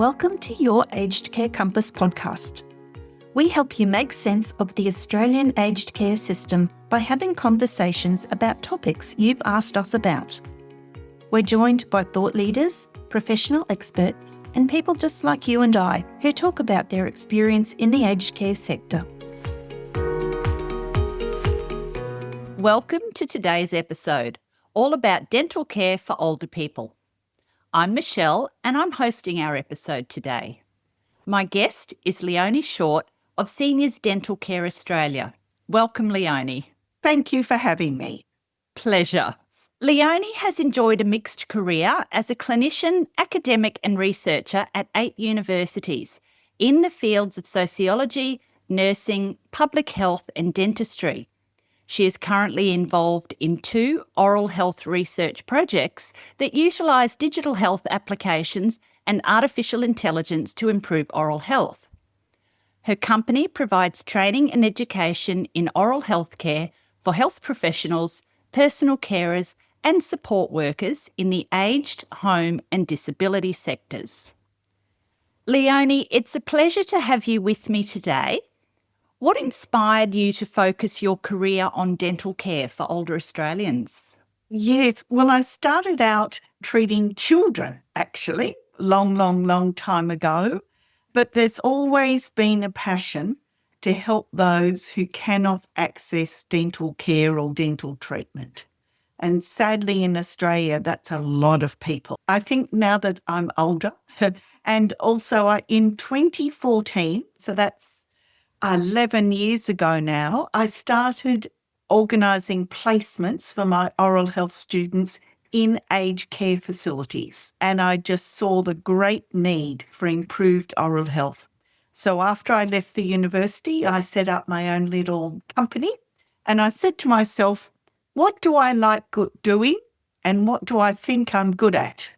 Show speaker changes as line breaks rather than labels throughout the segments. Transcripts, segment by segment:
Welcome to your Aged Care Compass podcast. We help you make sense of the Australian aged care system by having conversations about topics you've asked us about. We're joined by thought leaders, professional experts, and people just like you and I who talk about their experience in the aged care sector.
Welcome to today's episode, all about dental care for older people. I'm Michelle and I'm hosting our episode today. My guest is Leonie Short of Seniors Dental Care Australia. Welcome, Leonie.
Thank you for having me.
Pleasure. Leonie has enjoyed a mixed career as a clinician, academic and researcher at 8 universities in the fields of sociology, nursing, public health and dentistry. She is currently involved in 2 oral health research projects that utilise digital health applications and artificial intelligence to improve oral health. Her company provides training and education in oral health care for health professionals, personal carers and support workers in the aged, home and disability sectors. Leonie, it's a pleasure to have you with me today. What inspired you to focus your career on dental care for older Australians?
Yes, well, I started out treating children, actually, long time ago. But there's always been a passion to help those who cannot access dental care or dental treatment. And sadly, in Australia, that's a lot of people. I think now that I'm older, and also in 2014, so that's 11 years ago now, I started organising placements for my oral health students in aged care facilities. And I just saw the great need for improved oral health. So after I left the university, I set up my own little company. And I said to myself, what do I like doing and what do I think I'm good at?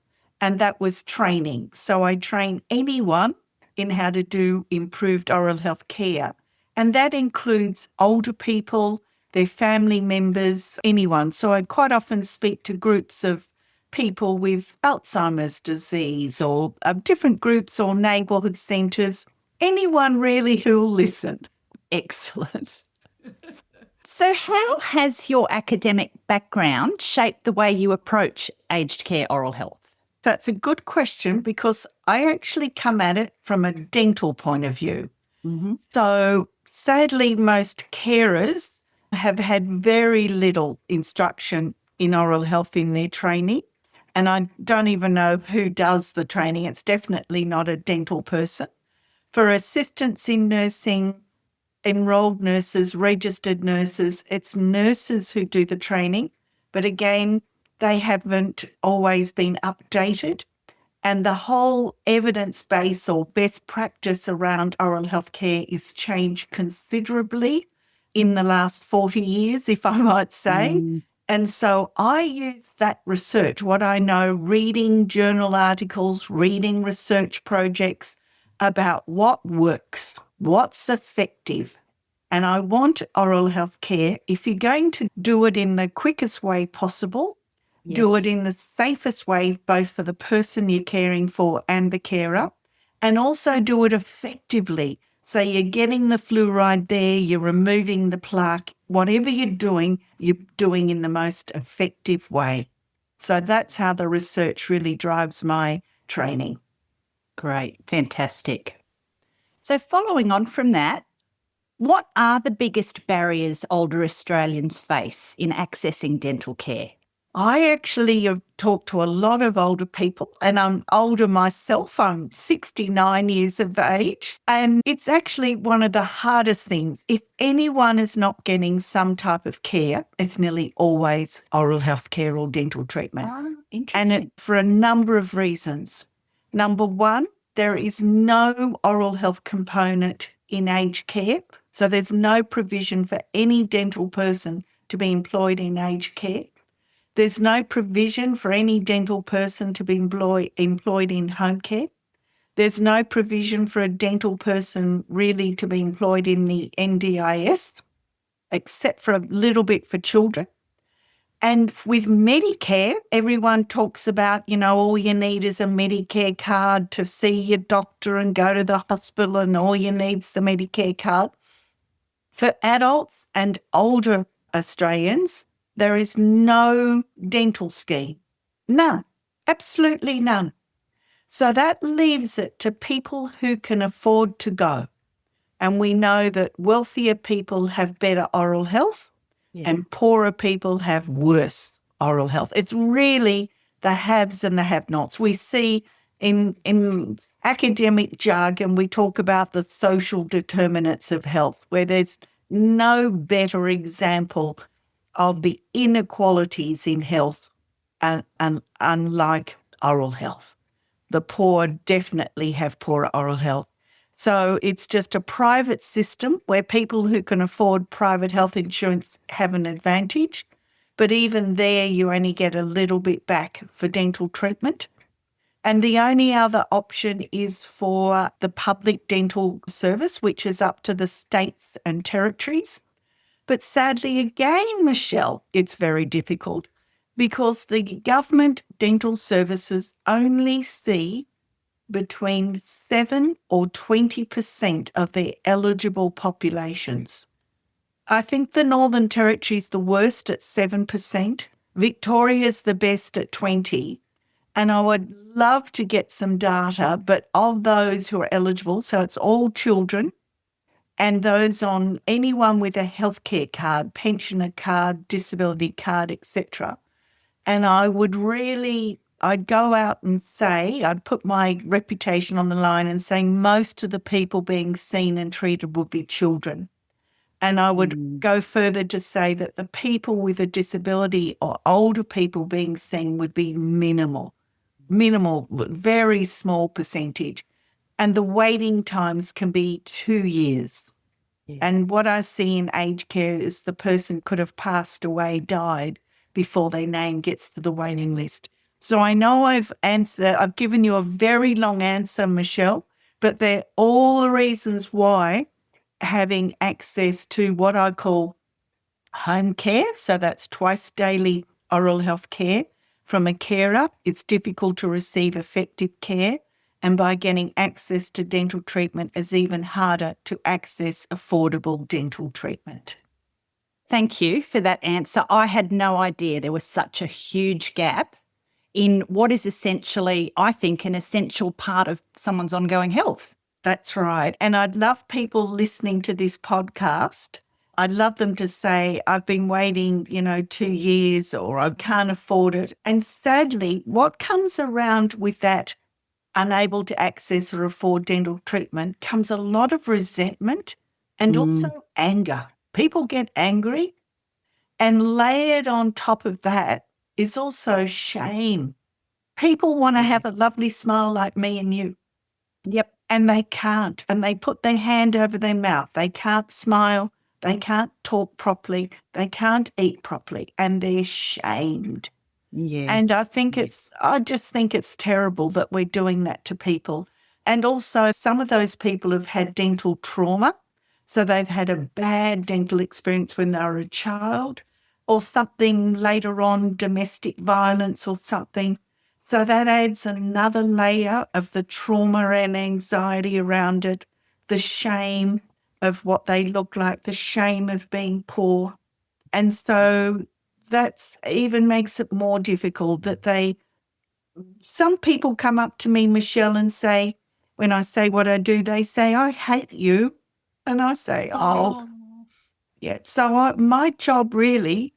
And that was training. So I train anyone in how to do improved oral health care. And that includes older people, their family members, anyone. So I quite often speak to groups of people with Alzheimer's disease or different groups or neighbourhood centres, anyone really who'll listen.
Excellent. So how has your academic background shaped the way you approach aged care oral health?
That's a good question because I actually come at it from a dental point of view. Mm-hmm. So sadly, most carers have had very little instruction in oral health in their training. And I don't even know who does the training. It's definitely not a dental person. For assistants in nursing, enrolled nurses, registered nurses, it's nurses who do the training. But again, they haven't always been updated. And the whole evidence base or best practice around oral health care is changed considerably in the last 40 years, if I might say. And so I use that research, what I know, reading journal articles, reading research projects about what works, what's effective. And I want oral health care, if you're going to do it in the quickest way possible, yes, do it in the safest way, both for the person you're caring for and the carer, and also do it effectively. So you're getting the fluoride there, you're removing the plaque. Whatever you're doing in the most effective way. So that's how the research really drives my training.
Great, fantastic. So following on from that, what are the biggest barriers older Australians face in accessing dental care?
I actually have talked to a lot of older people and I'm older myself. I'm 69 years of age and it's actually one of the hardest things. If anyone is not getting some type of care, it's nearly always oral health care or dental treatment.
Oh, interesting.
And for a number of reasons. Number one, there is no oral health component in aged care. So there's no provision for any dental person to be employed in aged care. There's no provision for any dental person to be employed in home care. There's no provision for a dental person really to be employed in the NDIS, except for a little bit for children. And with Medicare, everyone talks about, all you need is a Medicare card to see your doctor and go to the hospital, and all you need is the Medicare card. For adults and older Australians, there is no dental scheme. None. Absolutely none. So that leaves it to people who can afford to go. And we know that wealthier people have better oral health and poorer people have worse oral health. It's really the haves and the have-nots. We see in academic jargon, we talk about the social determinants of health, where there's no better example of the inequalities in health unlike oral health. The poor definitely have poorer oral health. So it's just a private system where people who can afford private health insurance have an advantage. But even there, you only get a little bit back for dental treatment. And the only other option is for the public dental service, which is up to the states and territories. But sadly, again, Michelle, it's very difficult because the government dental services only see between 7 or 20% of their eligible populations. I think the Northern Territory is the worst at 7%. Victoria's the best at 20%. And I would love to get some data, but of those who are eligible, so it's all children and those on anyone with a healthcare card, pensioner card, disability card, etc. And I'd go out and say, I'd put my reputation on the line and say most of the people being seen and treated would be children. And I would go further to say that the people with a disability or older people being seen would be minimal, very small percentage. And the waiting times can be 2 years. Yeah. And what I see in aged care is the person could have passed away, died before their name gets to the waiting list. So I know I've given you a very long answer, Michelle, but they're all the reasons why having access to what I call home care, so that's twice daily oral health care from a carer, it's difficult to receive effective care. And by getting access to dental treatment, it's even harder to access affordable dental treatment.
Thank you for that answer. I had no idea there was such a huge gap in what is essentially, I think, an essential part of someone's ongoing health.
That's right. And I'd love people listening to this podcast, I'd love them to say, I've been waiting, 2 years or I can't afford it. And sadly, what comes around with that unable to access or afford dental treatment comes a lot of resentment and also anger. People get angry, and layered on top of that is also shame. People want to have a lovely smile like me and you.
Yep.
And they can't. And they put their hand over their mouth. They can't smile. They can't talk properly. They can't eat properly. And they're shamed.
Yeah.
And I just think it's terrible that we're doing that to people. And also some of those people have had dental trauma. So they've had a bad dental experience when they were a child or something later on, domestic violence or something. So that adds another layer of the trauma and anxiety around it, the shame of what they look like, the shame of being poor. And so that's even makes it more difficult that some people come up to me, Michelle, and say, when I say what I do, they say, I hate you. And I say, oh. Yeah. So my job really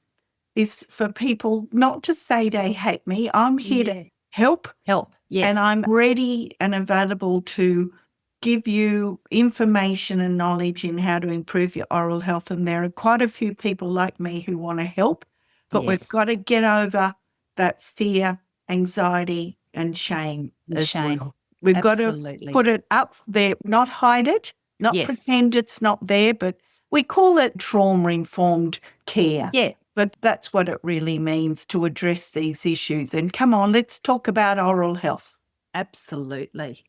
is for people not to say they hate me. I'm here to help.
Help, yes.
And I'm ready and available to give you information and knowledge in how to improve your oral health. And there are quite a few people like me who want to help, but we've got to get over that fear, anxiety, and shame as well. We've got to put it up there, not hide it, not pretend it's not there, but we call it trauma-informed care.
Yeah.
But that's what it really means to address these issues. And come on, let's talk about oral health.
Absolutely.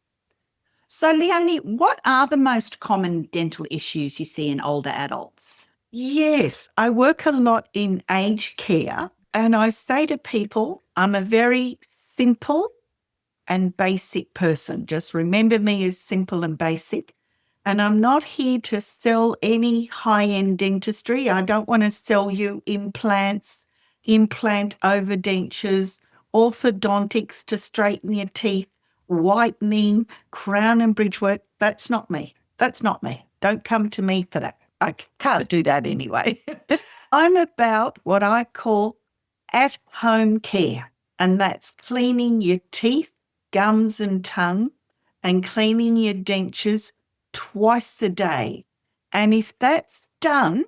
So, Leonie, what are the most common dental issues you see in older adults?
Yes, I work a lot in aged care. And I say to people, I'm a very simple and basic person. Just remember me as simple and basic. And I'm not here to sell any high-end dentistry. I don't want to sell you implants, implant overdentures, orthodontics to straighten your teeth, whitening, crown and bridge work. That's not me. That's not me. Don't come to me for that. I can't do that anyway. I'm about what I call at-home care, and that's cleaning your teeth, gums and tongue, and cleaning your dentures twice a day. And if that's done,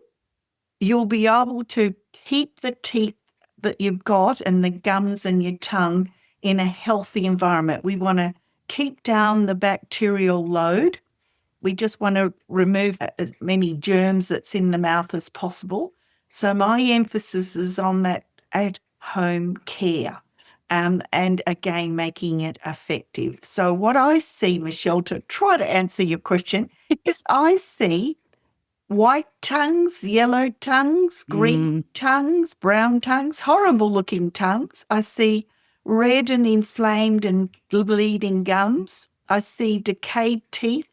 you'll be able to keep the teeth that you've got and the gums and your tongue in a healthy environment. We want to keep down the bacterial load. We just want to remove as many germs that's in the mouth as possible. So my emphasis is on that at-home care. And again, making it effective. So what I see, Michelle, to try to answer your question, is I see white tongues, yellow tongues, green tongues, brown tongues, horrible looking tongues. I see red and inflamed and bleeding gums. I see decayed teeth.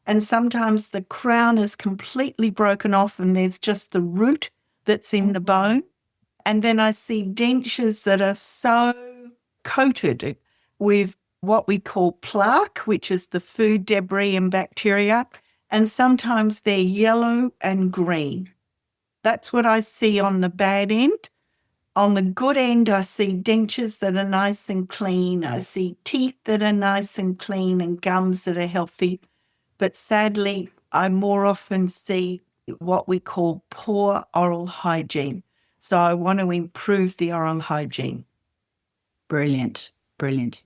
And sometimes the crown is completely broken off and there's just the root that's in the bone. And then I see dentures that are so coated with what we call plaque, which is the food debris and bacteria. And sometimes they're yellow and green. That's what I see on the bad end. On the good end, I see dentures that are nice and clean. I see teeth that are nice and clean and gums that are healthy. But sadly, I more often see what we call poor oral hygiene. So I want to improve the oral hygiene.
Brilliant, brilliant.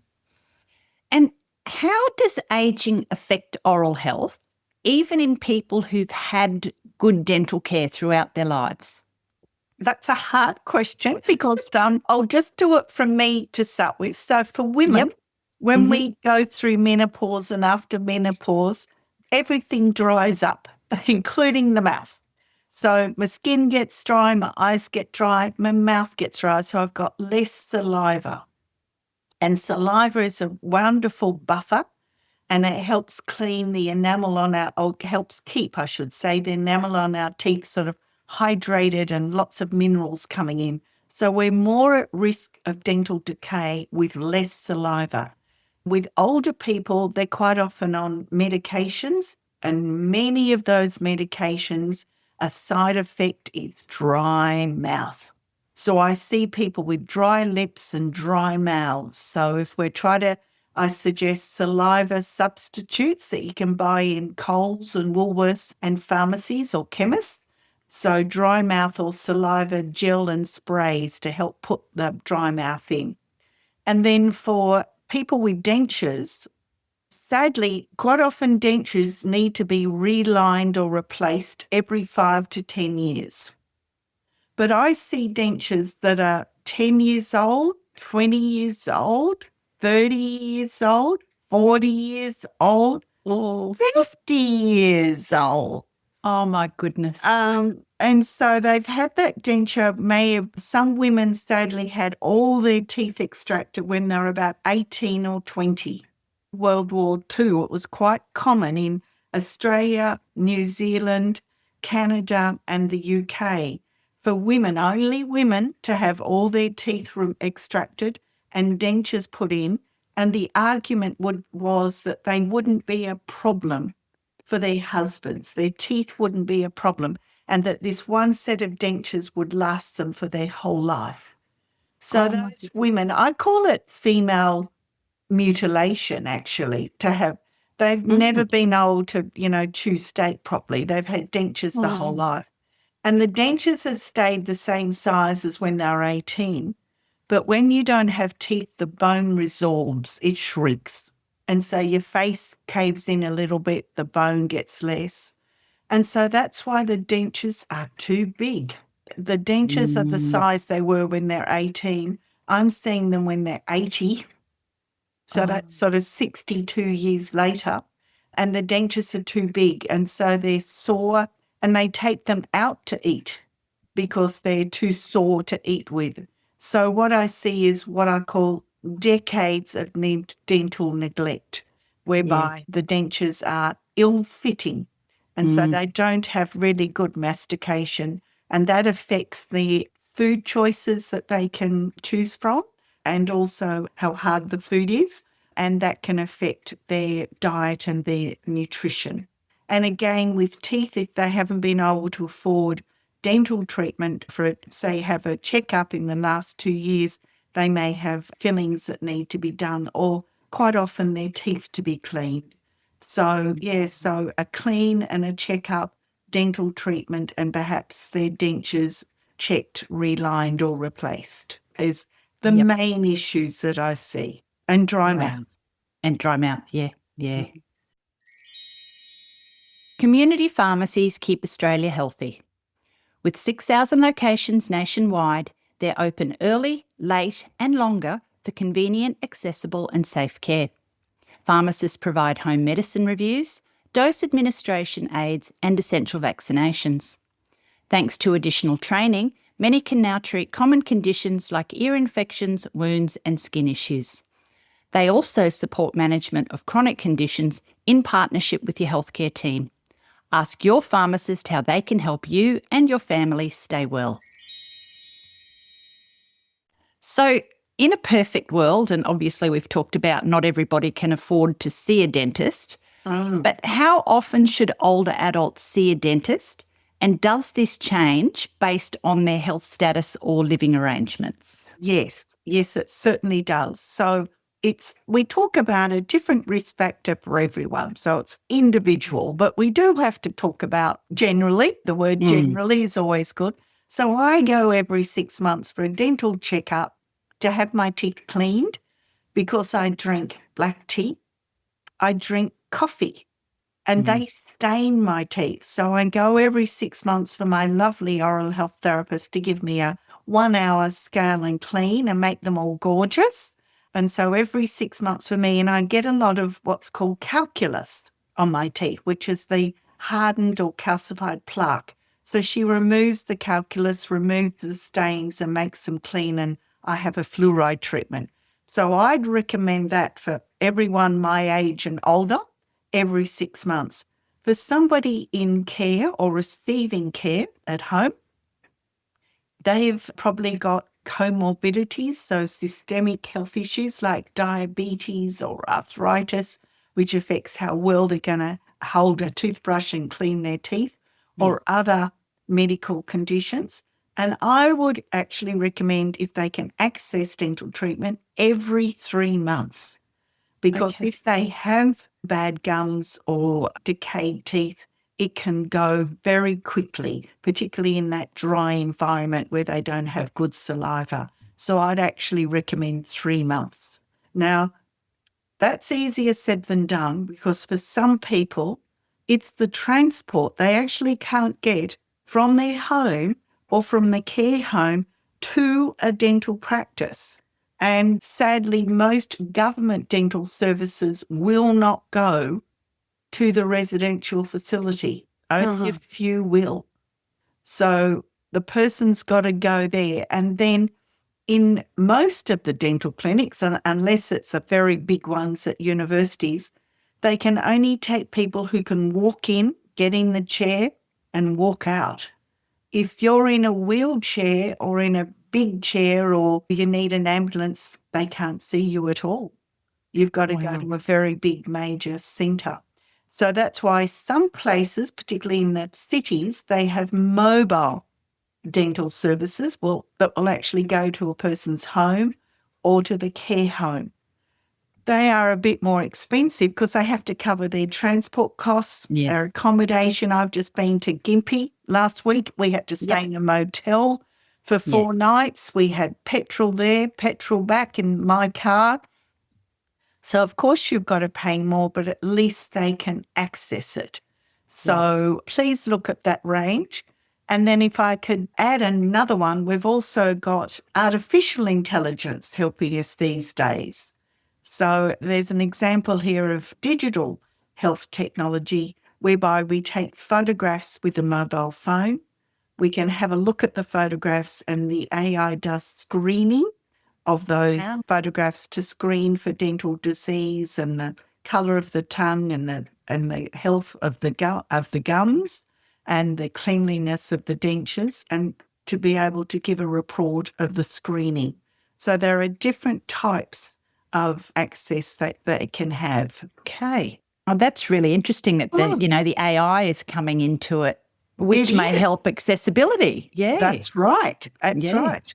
And how does aging affect oral health, even in people who've had good dental care throughout their lives?
That's a hard question because I'll just do it from me to start with. So for women, when we go through menopause and after menopause, everything dries up, including the mouth. So my skin gets dry, my eyes get dry, my mouth gets dry. So I've got less saliva. And saliva is a wonderful buffer and it helps clean the enamel on or helps keep, I should say, the enamel on our teeth sort of hydrated and lots of minerals coming in. So we're more at risk of dental decay with less saliva. With older people, they're quite often on medications, and many of those medications, a side effect is dry mouth. So I see people with dry lips and dry mouths. So if we're trying to, I suggest saliva substitutes that you can buy in Coles and Woolworths and pharmacies or chemists. So dry mouth or saliva gel and sprays to help put the dry mouth in. And then for people with dentures, sadly, quite often dentures need to be relined or replaced every 5 to 10 years. But I see dentures that are 10 years old, 20 years old, 30 years old, 40 years old, or 50 years old.
Oh, my goodness.
And so they've had that denture. Some women sadly had all their teeth extracted when they were about 18 or 20. World War II, it was quite common in Australia, New Zealand, Canada, and the UK for women, only women, to have all their teeth extracted and dentures put in. And the argument was that they wouldn't be a problem for their husbands. Their teeth wouldn't be a problem, and that this one set of dentures would last them for their whole life. So those women, I call it female mutilation, actually, they've never been able to, chew steak properly. They've had dentures the whole life. And the dentures have stayed the same size as when they were 18. But when you don't have teeth, the bone resorbs, it shrinks. And so your face caves in a little bit, the bone gets less. And so that's why the dentures are too big. The dentures are the size they were when they're 18. I'm seeing them when they're 80. So that's sort of 62 years later. And the dentures are too big. And so they're sore and they take them out to eat because they're too sore to eat with. So what I see is what I call decades of dental neglect, whereby the dentures are ill-fitting. And so they don't have really good mastication, and that affects the food choices that they can choose from and also how hard the food is. And that can affect their diet and their nutrition. And again, with teeth, if they haven't been able to afford dental treatment for, say, have a checkup in the last 2 years, they may have fillings that need to be done, or quite often their teeth to be cleaned. So, so a clean and a checkup, dental treatment, and perhaps their dentures checked, relined, or replaced is the main issues that I see. And dry mouth.
And dry mouth, yeah. Community pharmacies keep Australia healthy. With 6,000 locations nationwide, they're open early, late, and longer for convenient, accessible, and safe care. Pharmacists provide home medicine reviews, dose administration aids, and essential vaccinations. Thanks to additional training, many can now treat common conditions like ear infections, wounds, and skin issues. They also support management of chronic conditions in partnership with your healthcare team. Ask your pharmacist how they can help you and your family stay well. So, in a perfect world, and obviously we've talked about not everybody can afford to see a dentist, but how often should older adults see a dentist? And does this change based on their health status or living arrangements?
Yes, it certainly does. So we talk about a different risk factor for everyone. So it's individual, but we do have to talk about generally. The word generally is always good. So I go every 6 months for a dental checkup to have my teeth cleaned because I drink black tea. I drink coffee. And they stain my teeth. So I go every 6 months for my lovely oral health therapist to give me a 1 hour scale and clean and make them all gorgeous. And so every 6 months for me, and I get a lot of what's called calculus on my teeth, which is the hardened or calcified plaque. So she removes the calculus, removes the stains and makes them clean, and I have a fluoride treatment. So I'd recommend that for everyone my age and older, every 6 months. For somebody in care or receiving care at home, they've probably got comorbidities, so systemic health issues like diabetes or arthritis, which affects how well they're going to hold a toothbrush and clean their teeth, or other medical conditions. And I would actually recommend, if they can access dental treatment, every 3 months. Because if they have bad gums or decayed teeth, it can go very quickly, particularly in that dry environment where they don't have good saliva. So I'd actually recommend 3 months. Now, that's easier said than done, because for some people, it's the transport. They actually can't get from their home or from the care home to a dental practice. And sadly, most government dental services will not go to the residential facility. Only a few will. So the person's got to go there. And then in most of the dental clinics, and unless it's a very big ones at universities, they can only take people who can walk in, get in the chair and walk out. If you're in a wheelchair or in a big chair or you need an ambulance, they can't see you at all. You've got to go to a very big major centre. So that's why some places, particularly in the cities, they have mobile dental services that will actually go to a person's home or to the care home. They are a bit more expensive because they have to cover their transport costs, their accommodation. I've just been to Gympie last week. We had to stay in a motel for 4 nights. We had petrol there, petrol back in my car. So, of course, you've got to pay more, but at least they can access it. So please look at that range. And then if I could add another one, we've also got artificial intelligence helping us these days. So there's an example here of digital health technology whereby we take photographs with a mobile phone. We can have a look at the photographs, and the AI does screening of those photographs to screen for dental disease and the colour of the tongue and the health of the gums and the cleanliness of the dentures, and to be able to give a report of the screening. So there are different types of access that it can have.
Okay. Oh, that's really interesting that the AI is coming into it, which may help accessibility. Yeah.
That's right. That's right.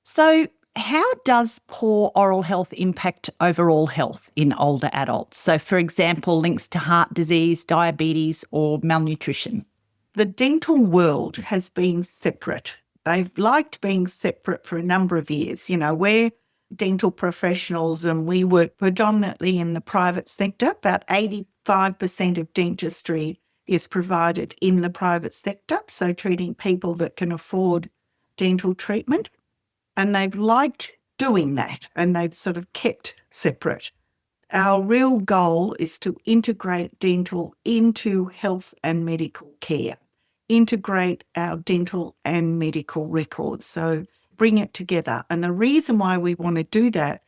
So how does poor oral health impact overall health in older adults? So, for example, links to heart disease, diabetes, or malnutrition.
The dental world has been separate. They've liked being separate for a number of years. We're dental professionals and we work predominantly in the private sector. About 85% of dentistry is provided in the private sector, so treating people that can afford dental treatment. And they've liked doing that, and they've sort of kept separate. Our real goal is to integrate dental into health and medical care, integrate our dental and medical records, so bring it together. And the reason why we want to do that,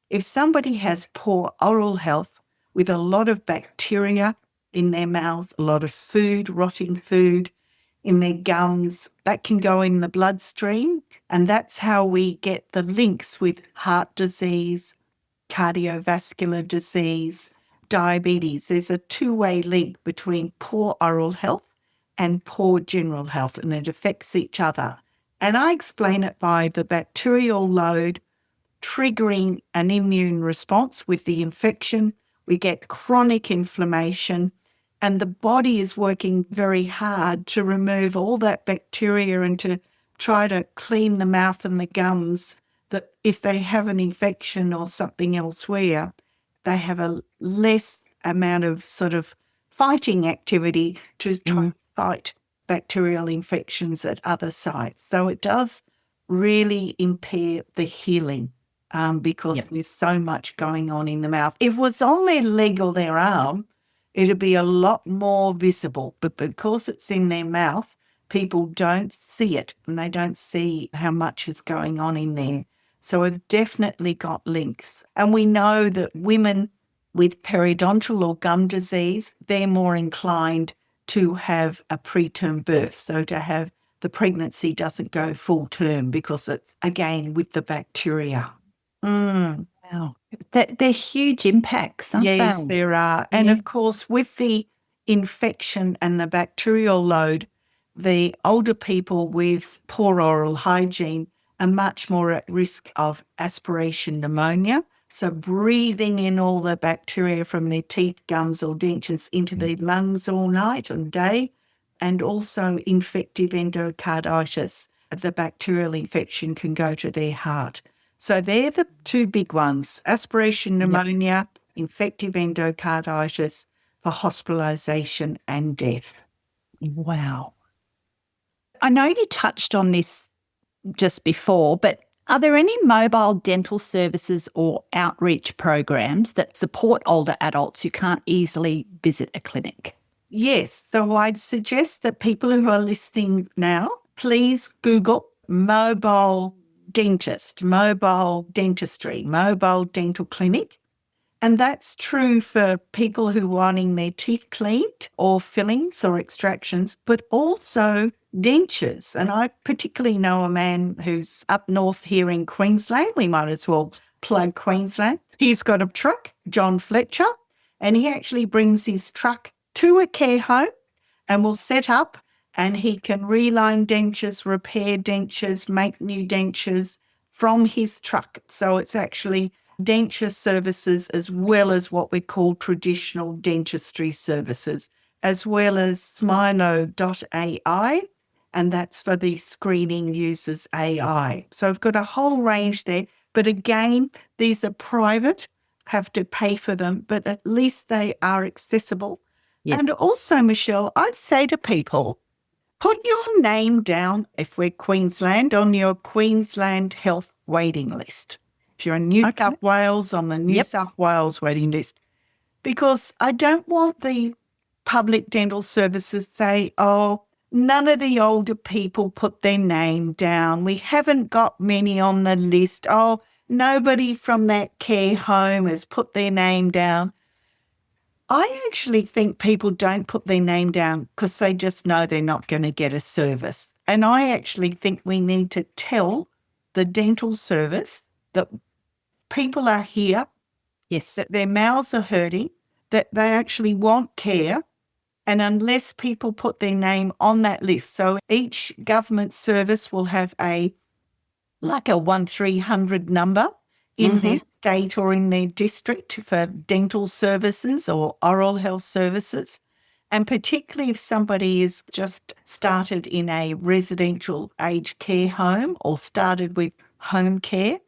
if somebody has poor oral health with a lot of bacteria in their mouth, a lot of food, rotting food in their gums, that can go in the bloodstream, and that's how we get the links with heart disease, cardiovascular disease, diabetes. There's a two-way link between poor oral health and poor general health, and it affects each other. And I explain it by the bacterial load triggering an immune response with the infection. We get chronic inflammation, and the body is working very hard to remove all that bacteria and to try to clean the mouth and the gums, that if they have an infection or something elsewhere, they have a less amount of sort of fighting activity to try and fight bacterial infections at other sites. So it does really impair the healing because there's so much going on in the mouth. If it was on their leg or their arm, it'd be a lot more visible. But because it's in their mouth, people don't see it, and they don't see how much is going on in there. So we've definitely got links. And we know that women with periodontal or gum disease, they're more inclined to have a preterm birth, so to have the pregnancy doesn't go full term because it's, again, with the bacteria.
Wow. They're huge impacts, aren't they?
Yes, there are. And of course, with the infection and the bacterial load, the older people with poor oral hygiene are much more at risk of aspiration pneumonia. So breathing in all the bacteria from their teeth, gums or dentures into their lungs all night and day, and also infective endocarditis. The bacterial infection can go to their heart. So they're the two big ones, aspiration pneumonia, infective endocarditis for hospitalisation and death.
Wow. I know you touched on this just before, but are there any mobile dental services or outreach programs that support older adults who can't easily visit a clinic?
Yes. So I'd suggest that people who are listening now, please Google mobile dentist, mobile dentistry, mobile dental clinic. And that's true for people who are wanting their teeth cleaned or fillings or extractions, but also dentures. And I particularly know a man who's up north here in Queensland. We might as well plug Queensland. He's got a truck, John Fletcher, and he actually brings his truck to a care home and will set up, and he can reline dentures, repair dentures, make new dentures from his truck. So it's actually denture services as well as what we call traditional dentistry services, as well as Smilo.ai, and that's for the screening uses AI. So I've got a whole range there. But again, these are private, have to pay for them, but at least they are accessible. Yeah. And also, Michelle, I'd say to people, put your name down, if we're Queensland, on your Queensland health waiting list. If you're in New South Wales, on the New South Wales waiting list. Because I don't want the public dental services to say, oh, none of the older people put their name down. We haven't got many on the list. Oh, nobody from that care home has put their name down. I actually think people don't put their name down because they just know they're not going to get a service. And I actually think we need to tell the dental service that people are here,
Yes.
that their mouths are hurting, that they actually want care. And unless people put their name on that list, so each government service will have like a 1300 number in their state or in their district for dental services or oral health services. And particularly if somebody is just started in a residential aged care home or started with home care,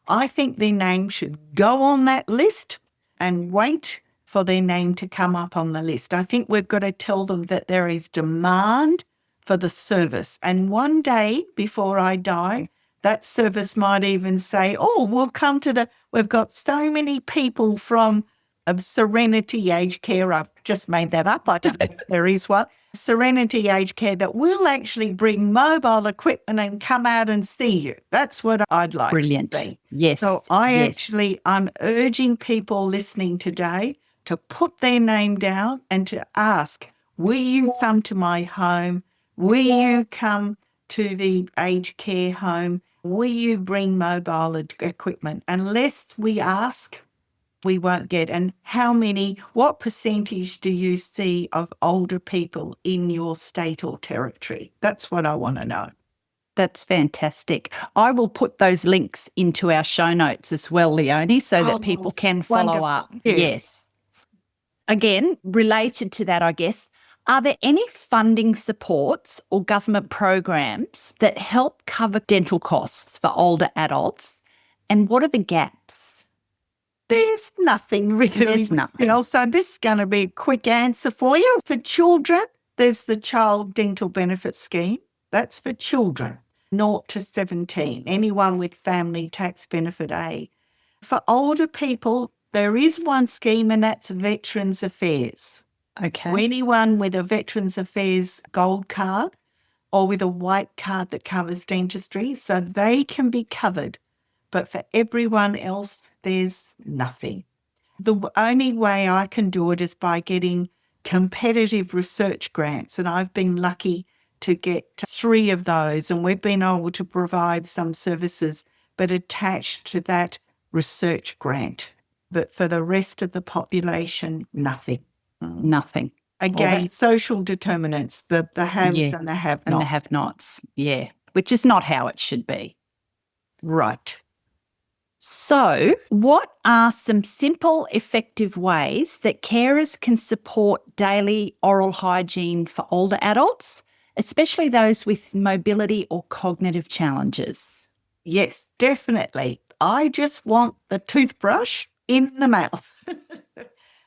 I think their name should go on that list and wait for their name to come up on the list. I think we've got to tell them that there is demand for the service. And one day before I die, that service might even say, oh, we've got so many people from Serenity Aged Care. I've just made that up. I don't know if there is one. Serenity Aged Care that will actually bring mobile equipment and come out and see you. That's what I'd like
Brilliant.
to see.
Yes.
So I'm urging people listening today to put their name down and to ask, will you come to my home? Will you come to the aged care home? Will you bring mobile equipment? Unless we ask, we won't get. And what percentage do you see of older people in your state or territory? That's what I want to know.
That's fantastic. I will put those links into our show notes as well, Leonie, so that people can follow up.
Yeah.
Yes. Again, related to that, I guess, are there any funding supports or government programs that help cover dental costs for older adults? And what are the gaps?
There's nothing really.
There's nothing.
So this is going to be a quick answer for you. For children, there's the Child Dental Benefit Scheme. That's for children, 0 to 17, anyone with Family Tax Benefit A. For older people, there is one scheme, and that's Veterans Affairs.
Okay.
Anyone with a Veterans Affairs gold card or with a white card that covers dentistry, so they can be covered. But for everyone else, there's nothing. The only way I can do it is by getting competitive research grants, and I've been lucky to get 3 of those, and we've been able to provide some services, but attached to that research grant. But for the rest of the population, nothing.
Nothing.
Again, social determinants, the haves and the have-nots.
And the have-nots, which is not how it should be.
Right.
So, what are some simple, effective ways that carers can support daily oral hygiene for older adults, especially those with mobility or cognitive challenges?
Yes, definitely. I just want the toothbrush in the mouth.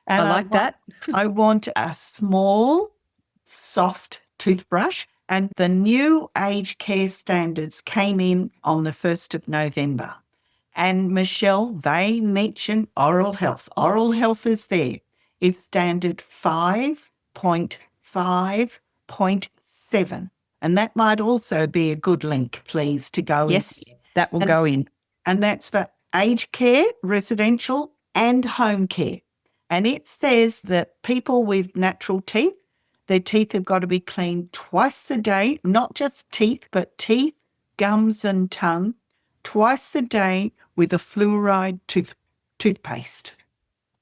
And
I like that.
I want a small, soft toothbrush. And the new aged care standards came in on the 1st of November. And Michelle, they mention oral health. Oral health is there. It's standard 5.5.7. And that might also be a good link, please, to go in.
Yes, that will go in.
And that's for aged care, residential and home care. And it says that people with natural teeth, their teeth have got to be cleaned twice a day, not just teeth, but teeth, gums and tongue, twice a day with a fluoride toothpaste.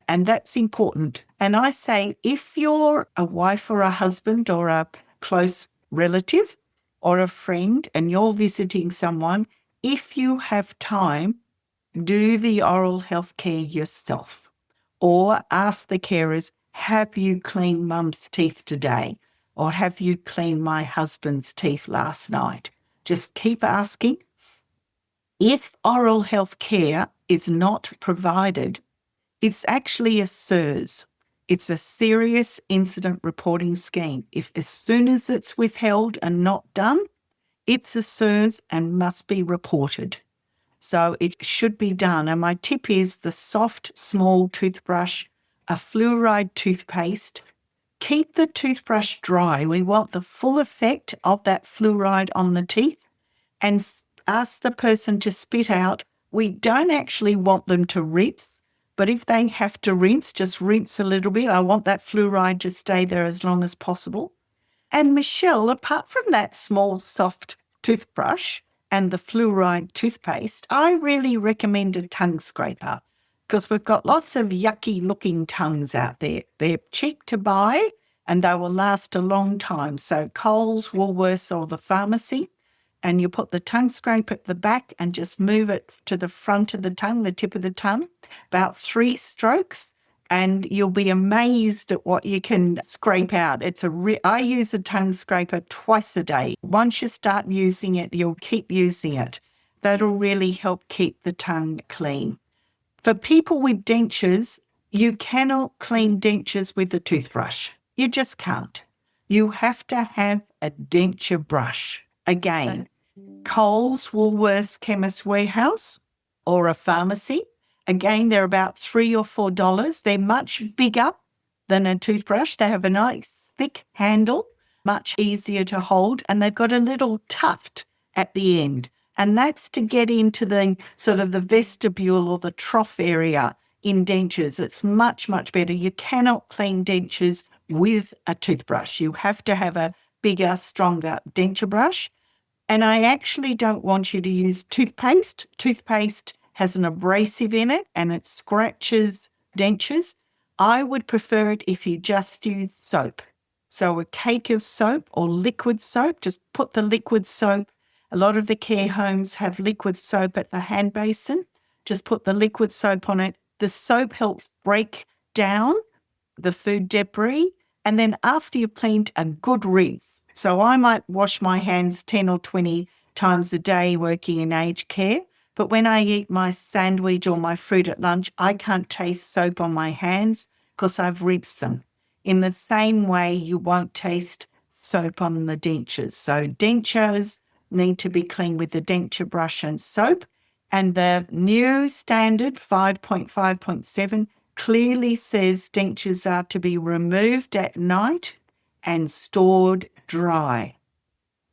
And that's important. And I say, if you're a wife or a husband or a close relative or a friend and you're visiting someone, if you have time, do the oral health care yourself. Or ask the carers, have you cleaned mum's teeth today? Or have you cleaned my husband's teeth last night? Just keep asking. If oral health care is not provided, it's actually a SIRS. It's a Serious Incident Reporting Scheme. If as soon as it's withheld and not done, it's a SIRS and must be reported. So it should be done. And my tip is the soft, small toothbrush, a fluoride toothpaste, keep the toothbrush dry. We want the full effect of that fluoride on the teeth, and ask the person to spit out. We don't actually want them to rinse, but if they have to rinse, just rinse a little bit. I want that fluoride to stay there as long as possible. And Michelle, apart from that small, soft toothbrush and the fluoride toothpaste, I really recommend a tongue scraper because we've got lots of yucky looking tongues out there. They're cheap to buy and they will last a long time. So Coles, Woolworths or the pharmacy, and you put the tongue scraper at the back and just move it to the front of the tongue, the tip of the tongue, about 3 strokes. And you'll be amazed at what you can scrape out. I use a tongue scraper twice a day. Once you start using it, you'll keep using it. That'll really help keep the tongue clean. For people with dentures, you cannot clean dentures with a toothbrush. You just can't. You have to have a denture brush. Again, Coles, Woolworths, Chemist Warehouse, or a pharmacy. Again, they're about $3 or $4. They're much bigger than a toothbrush. They have a nice thick handle, much easier to hold, and they've got a little tuft at the end. And that's to get into the sort of the vestibule or the trough area in dentures. It's much, much better. You cannot clean dentures with a toothbrush. You have to have a bigger, stronger denture brush. And I actually don't want you to use toothpaste. Toothpaste has an abrasive in it and it scratches dentures. I would prefer it if you just use soap. So a cake of soap or liquid soap, just put the liquid soap. A lot of the care homes have liquid soap at the hand basin. Just put the liquid soap on it. The soap helps break down the food debris. And then after you've cleaned, a good rinse. So I might wash my hands 10 or 20 times a day working in aged care. But when I eat my sandwich or my fruit at lunch, I can't taste soap on my hands because I've rinsed them. In the same way, you won't taste soap on the dentures. So dentures need to be cleaned with the denture brush and soap. And the new standard 5.5.7 clearly says dentures are to be removed at night and stored dry.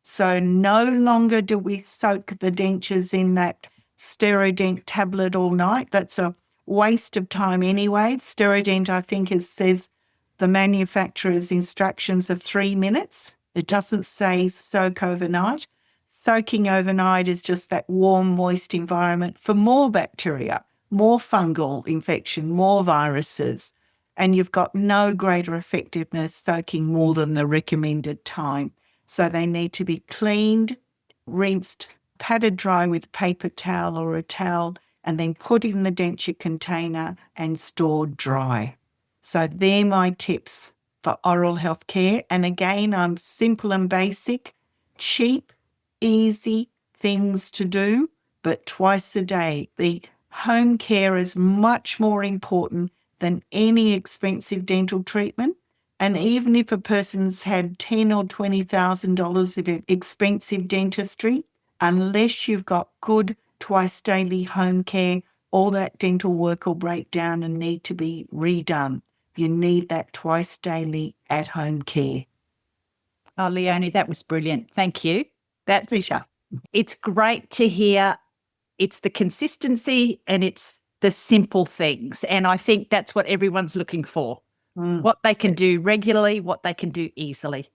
So no longer do we soak the dentures in that Sterodent tablet all night. That's a waste of time anyway. Sterodent, I think, says the manufacturer's instructions are 3 minutes. It doesn't say soak overnight. Soaking overnight is just that warm, moist environment for more bacteria, more fungal infection, more viruses. And you've got no greater effectiveness soaking more than the recommended time. So they need to be cleaned, rinsed, patted dry with paper towel or a towel, and then put in the denture container and stored dry. So they're my tips for oral health care. And again, I'm simple and basic, cheap, easy things to do, but twice a day. The home care is much more important than any expensive dental treatment. And even if a person's had $10,000 or $20,000 of expensive dentistry, unless you've got good twice daily home care, all that dental work will break down and need to be redone. You need that twice daily at home care.
Oh, Leonie, that was brilliant. Thank you.
Pleasure.
It's great to hear. It's the consistency and it's the simple things. And I think that's what everyone's looking for. What they can do regularly, what they can do easily.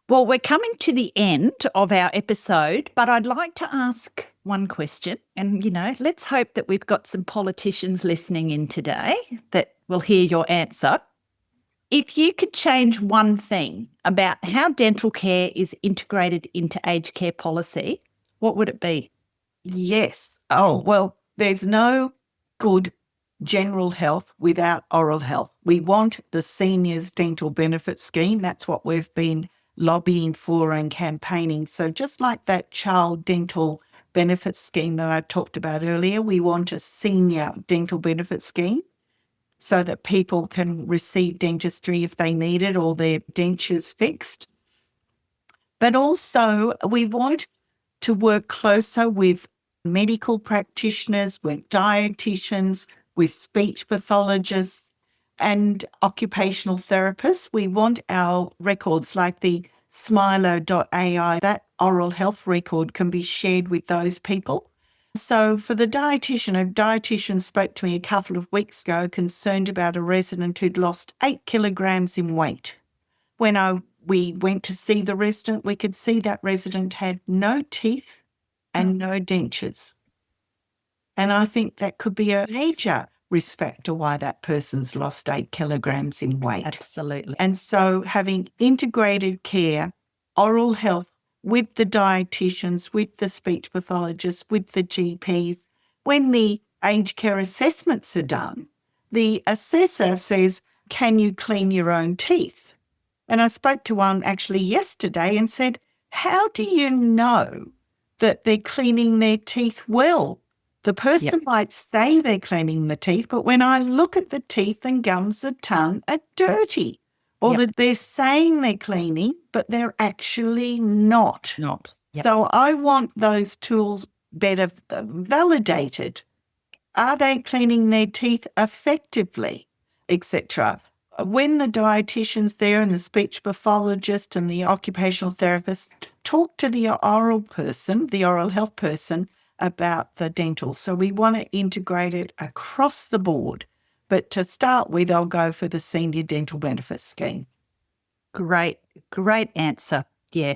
Well, we're coming to the end of our episode, but I'd like to ask one question. And, let's hope that we've got some politicians listening in today that will hear your answer. If you could change one thing about how dental care is integrated into aged care policy, what would it be?
Yes. Oh, well, there's no good general health without oral health. We want the seniors dental benefit scheme. That's what we've been lobbying for and campaigning. So just like that child dental benefit scheme that I talked about earlier, we want a senior dental benefit scheme so that people can receive dentistry if they need it or their dentures fixed. But also we want to work closer with medical practitioners, with dietitians, with speech pathologists, and occupational therapists. We want our records like the Smiler.ai, that oral health record can be shared with those people. So for the dietitian, a dietitian spoke to me a couple of weeks ago concerned about a resident who'd lost 8 kilograms in weight. When we went to see the resident, we could see that resident had no teeth and no dentures. And I think that could be a major risk factor why that person's lost 8 kilograms in weight.
Absolutely.
And so having integrated care, oral health with the dietitians, with the speech pathologists, with the GPs, when the aged care assessments are done, the assessor says, can you clean your own teeth? And I spoke to one actually yesterday and said, how do you know that they're cleaning their teeth well? The person might say they're cleaning the teeth, but when I look at the teeth and gums and tongue are dirty, or that they're saying they're cleaning, but they're actually not. So I want those tools better validated. Are they cleaning their teeth effectively, etc.? When the dietitian's there and the speech pathologist and the occupational therapist talk to the oral person, the oral health person, about the dental. So we want to integrate it across the board. But to start with, I'll go for the senior dental benefits scheme.
Great answer. Yeah.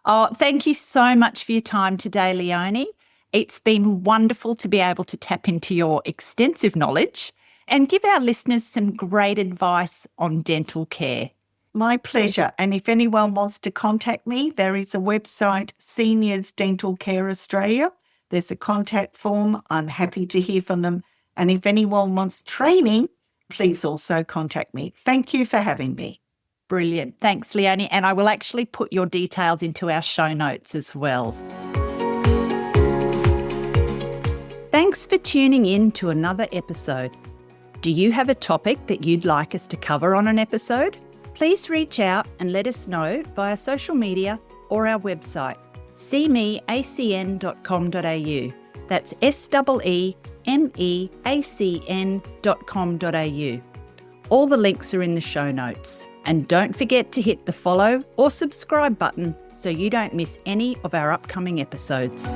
Oh, thank you so much for your time today, Leonie. It's been wonderful to be able to tap into your extensive knowledge and give our listeners some great advice on dental care.
My pleasure. And if anyone wants to contact me, there is a website, Seniors Dental Care Australia. There's a contact form. I'm happy to hear from them. And if anyone wants training, please also contact me. Thank you for having me.
Brilliant. Thanks, Leonie. And I will actually put your details into our show notes as well. Thanks for tuning in to another episode. Do you have a topic that you'd like us to cover on an episode? Please reach out and let us know via social media or our website, seemeacn.com.au. That's seemeacn.com.au. All the links are in the show notes. And don't forget to hit the follow or subscribe button so you don't miss any of our upcoming episodes.